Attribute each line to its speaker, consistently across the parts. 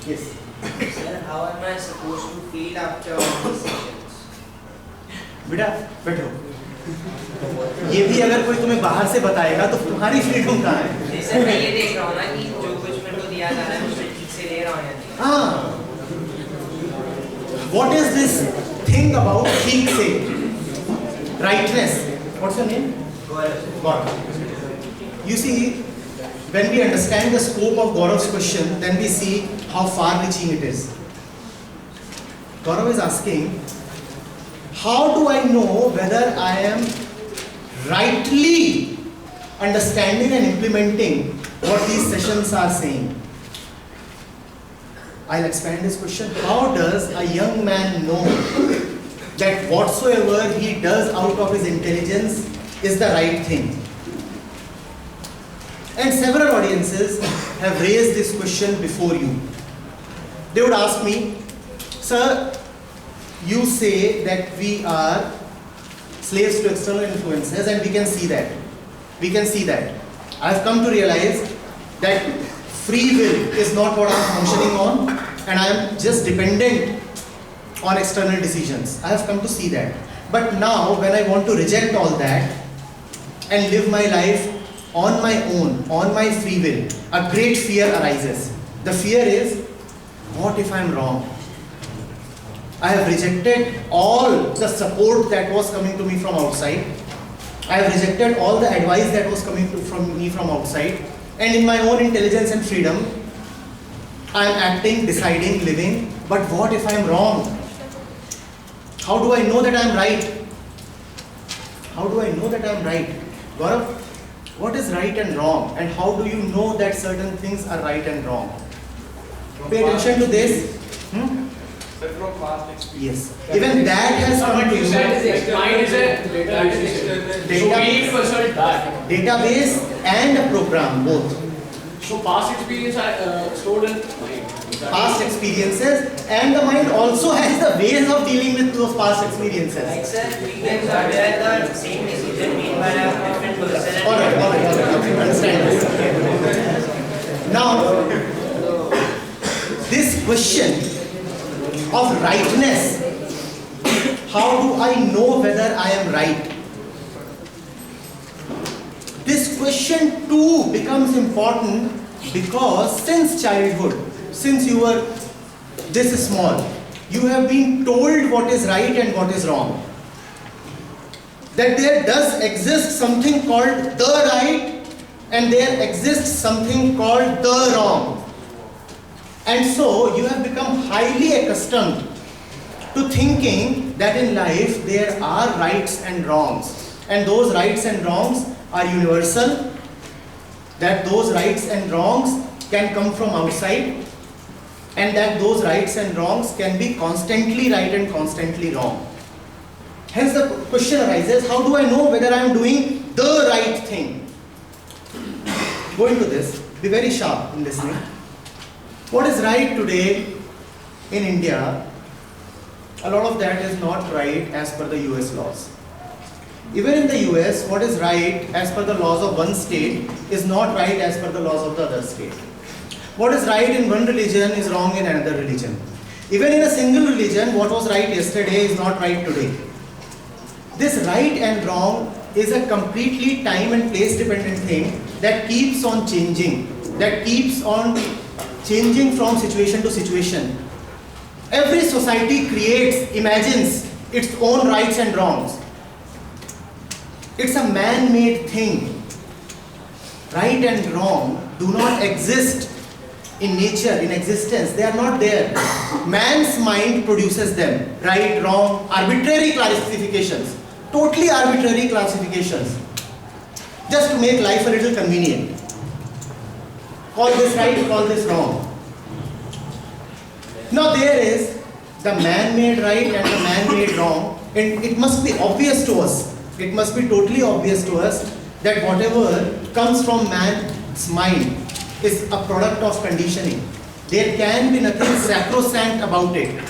Speaker 1: Yes.
Speaker 2: Sir, how am I supposed to feel after all these sessions?
Speaker 1: बेटा बैठो। ये भी अगर कोई तुम्हें बाहर से बताएगा तो तुम्हारी फ्रीडम कहाँ है?
Speaker 2: नहीं सर, मैं ये देख रहा हूँ ना कि जो कुछ मेरे को दिया जा रहा है उसमें ठीक से ले रहा हूँ या नहीं।
Speaker 1: हाँ। What is this thing about ठीक से? Rightness. What's your name? Gaurav. You see, when we understand the scope of Gaurav's question, then we see how far-reaching it is. Gaurav is asking, how do I know whether I am rightly understanding and implementing what these sessions are saying? I'll expand this question. How does a young man know that whatsoever he does out of his intelligence is the right thing? And several audiences have raised this question before you. They would ask me, sir, you say that we are slaves to external influences, and we can see that. We can see that. I have come to realize that free will is not what I am functioning on, and I am just dependent on external decisions. I have come to see that. But now, when I want to reject all that and live my life on my own, on my free will, a great fear arises. The fear is, what if I am wrong? I have rejected all the support that was coming to me from outside. I have rejected all the advice that was coming from me from outside. And in my own intelligence and freedom, I am acting, deciding, living. But what if I am wrong? How do I know that I am right? How do I know that I am right? Gaurav, what is right and wrong? And how do you know that certain things are right and wrong? Pay attention to this.
Speaker 3: From past experience.
Speaker 1: Yes. Even that has come to you.
Speaker 3: Mind is a
Speaker 1: Database and a program, both.
Speaker 3: So past experience are stored in mind.
Speaker 1: Past experiences, and the mind also has the ways of dealing with those past experiences.
Speaker 2: Like sir, we can consider the same decision made by a different person.
Speaker 1: Alright. Understand this. Now, this question of rightness, how do I know whether I am right? This question too becomes important because since childhood, since you were this small, you have been told what is right and what is wrong. That there does exist something called the right and there exists something called the wrong. And so you have become highly accustomed to thinking that in life there are rights and wrongs. And those rights and wrongs are universal. That those rights and wrongs can come from outside. And that those rights and wrongs can be constantly right and constantly wrong. Hence the question arises, how do I know whether I am doing the right thing? Go into this, be very sharp in listening. What is right today in India, a lot of that is not right as per the US laws. Even in the US, what is right as per the laws of one state is not right as per the laws of the other state. What is right in one religion is wrong in another religion. Even in a single religion, what was right yesterday is not right today. This right and wrong is a completely time and place dependent thing that keeps on changing, that keeps on changing from situation to situation. Every society creates, imagines its own rights and wrongs. It's a man-made thing. Right and wrong do not exist in nature, in existence. They are not there. Man's mind produces them. Right, wrong, arbitrary classifications. Totally arbitrary classifications. Just to make life a little convenient. Call this right, call this wrong. Now there is the man-made right and the man-made wrong, and it must be obvious to us. It must be totally obvious to us that whatever comes from man's mind is a product of conditioning. There can be nothing sacrosanct about it.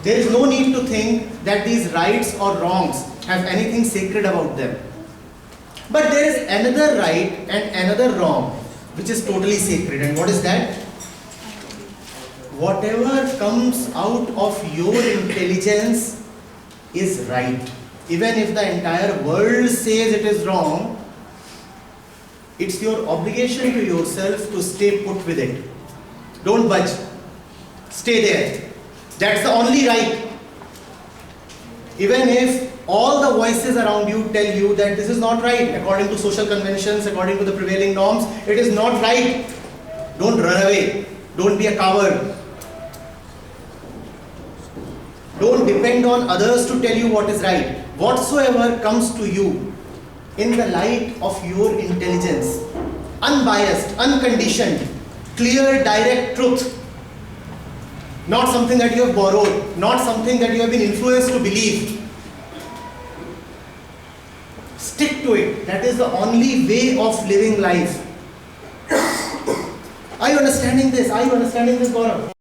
Speaker 1: There is no need to think that these rights or wrongs have anything sacred about them. But there is another right and another wrong which is totally sacred. And what is that? whatever comes out of your intelligence is right. Even if the entire world says it is wrong, it's your obligation to yourself to stay put with it. Don't budge. Stay there. That's the only right. Even if all the voices around you tell you that this is not right, according to social conventions, according to the prevailing norms, it is not right. Don't run away. Don't be a coward. Don't depend on others to tell you what is right. Whatsoever comes to you in the light of your intelligence, unbiased, unconditioned, clear, direct truth, not something that you have borrowed, not something that you have been influenced to believe. Stick to it. That is the only way of living life. Are you understanding this? Are you understanding this, Gaurav?